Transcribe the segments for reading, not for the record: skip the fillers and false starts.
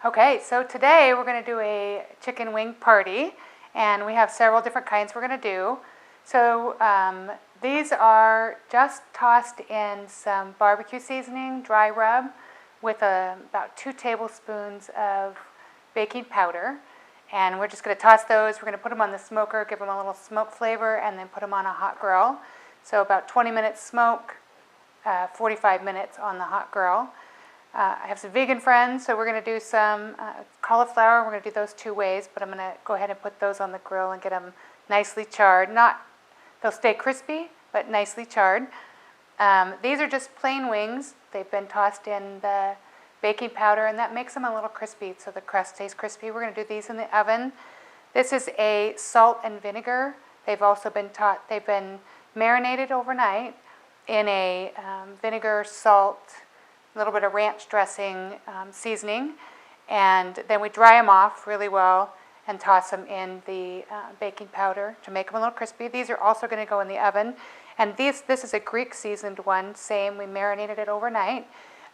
Okay, so today we're going to do a chicken wing party, and we have several different kinds we're going to do. So these are just tossed in some barbecue seasoning, dry rub, with about 2 tablespoons of baking powder. And we're just going to toss those. We're going to put them on the smoker, give them a little smoke flavor, and then put them on a hot grill. So about 20 minutes smoke, 45 minutes on the hot grill. I have some vegan friends, so we're going to do some cauliflower. We're going to do those 2 ways, but I'm going to go ahead and put those on the grill and get them nicely charred. They'll stay crispy, but nicely charred. These are just plain wings. They've been tossed in the baking powder, and that makes them a little crispy, so the crust stays crispy. We're going to do these in the oven. This is a salt and vinegar. They've been marinated overnight in a vinegar, salt, a little bit of ranch dressing seasoning, and then we dry them off really well and toss them in the baking powder to make them a little crispy. These are also going to go in the oven, and this is a Greek seasoned one. Same, we marinated it overnight.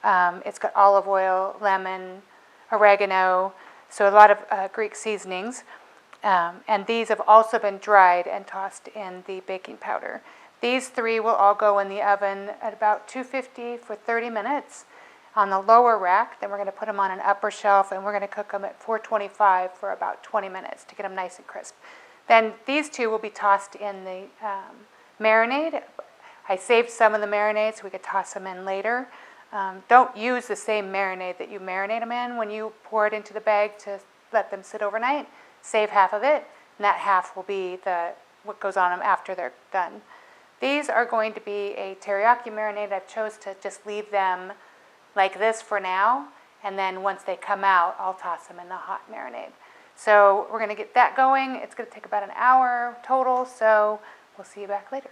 It's got olive oil, lemon, oregano, so a lot of Greek seasonings, and these have also been dried and tossed in the baking powder. These 3 will all go in the oven at about 250 for 30 minutes on the lower rack. Then we're going to put them on an upper shelf, and we're going to cook them at 425 for about 20 minutes to get them nice and crisp. Then these 2 will be tossed in the marinade. I saved some of the marinade so we could toss them in later. Don't use the same marinade that you marinate them in when you pour it into the bag to let them sit overnight. Save half of it, and that half will be what goes on them after they're done. These are going to be a teriyaki marinade. I've chose to just leave them like this for now, and then once they come out, I'll toss them in the hot marinade. So we're going to get that going. It's going to take about an hour total, so we'll see you back later.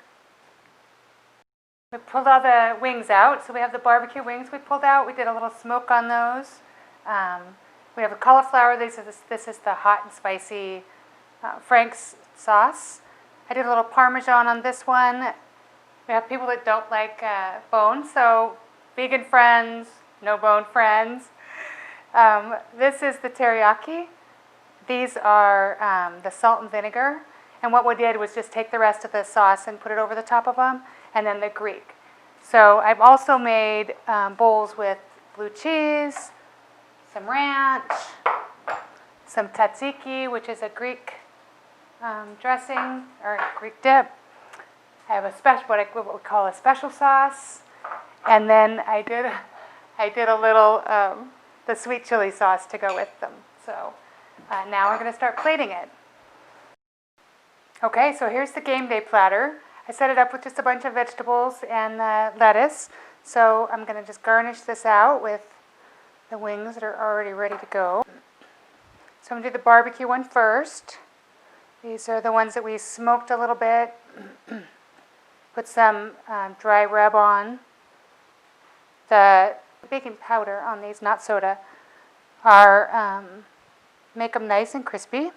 We pulled all the wings out. So we have the barbecue wings we pulled out. We did a little smoke on those. We have a cauliflower. This is the hot and spicy Frank's sauce. I did a little Parmesan on this one. We have people that don't like bone, so vegan friends, no bone friends. This is the teriyaki. These are the salt and vinegar. And what we did was just take the rest of the sauce and put it over the top of them, and then the Greek. So I've also made bowls with blue cheese, some ranch, some tzatziki, which is a Greek dressing or Greek dip. I have what we call a special sauce, and then I did a little the sweet chili sauce to go with them. So now we're going to start plating it. Okay, so here's the game day platter. I set it up with just a bunch of vegetables and lettuce. So I'm going to just garnish this out with the wings that are already ready to go. So I'm going to do the barbecue one first. These are the ones that we smoked a little bit. Put some dry rub on. The baking powder on these, not soda, make them nice and crispy.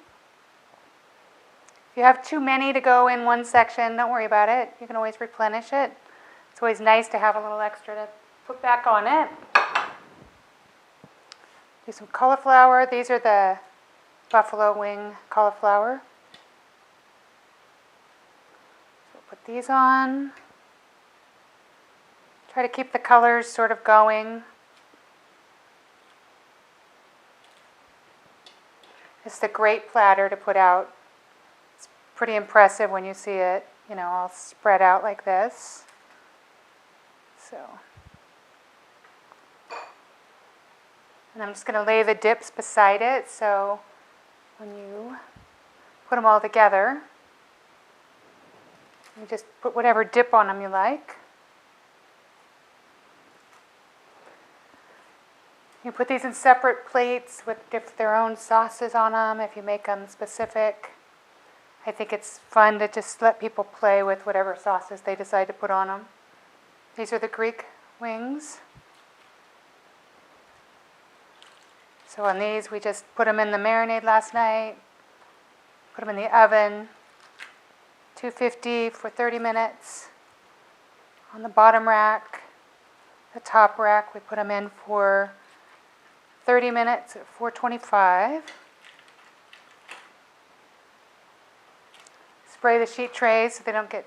If you have too many to go in one section, don't worry about it. You can always replenish it. It's always nice to have a little extra to put back on it. Do some cauliflower. These are the buffalo wing cauliflower. So put these on. Try to keep the colors sort of going. It's a great platter to put out. It's pretty impressive when you see it, all spread out like this. So, and I'm just going to lay the dips beside it, so when you put them all together, you just put whatever dip on them you like. You put these in separate plates with their own sauces on them if you make them specific. I think it's fun to just let people play with whatever sauces they decide to put on them. These are the Greek wings. So on these, we just put them in the marinade last night, put them in the oven, 250 for 30 minutes. On the bottom rack, the top rack, we put them in for 30 minutes at 425. Spray the sheet trays so they don't get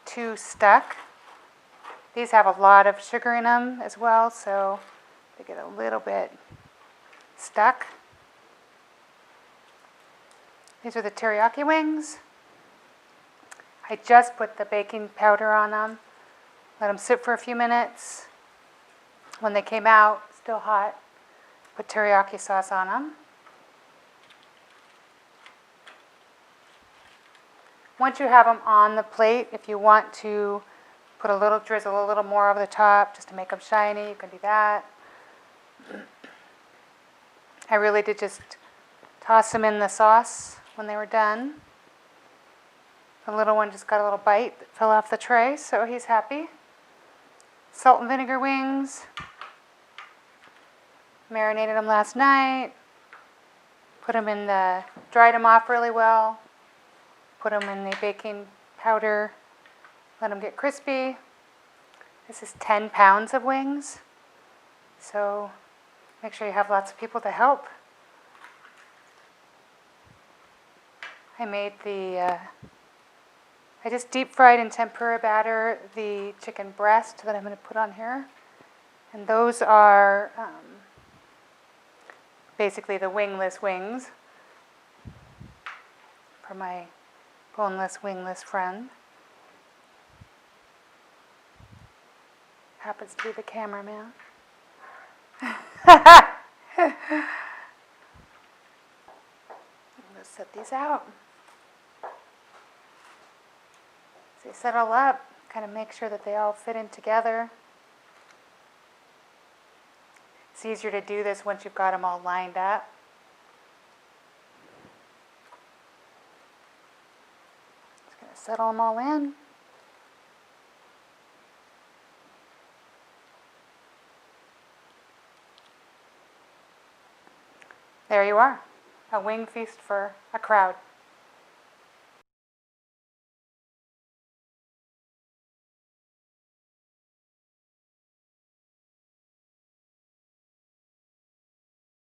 too stuck. These have a lot of sugar in them as well, so they get a little bit stuck. These are the teriyaki wings. I just put the baking powder on them. Let them sit for a few minutes. When they came out, still hot, put teriyaki sauce on them. Once you have them on the plate, if you want to put a little drizzle, a little more over the top just to make them shiny, you can do that. I really did just toss them in the sauce when they were done. The little one just got a little bite that fell off the tray, so he's happy. Salt and vinegar wings. Marinated them last night. Put them in dried them off really well. Put them in the baking powder. Let them get crispy. This is 10 pounds of wings. So make sure you have lots of people to help. I just deep fried in tempura batter the chicken breast that I'm going to put on here. And those are basically the wingless wings for my boneless, wingless friend. Happens to be the cameraman. Let's set these out. So you settle up, kind of make sure that they all fit in together. It's easier to do this once you've got them all lined up. Just going to settle them all in. There you are, a wing feast for a crowd.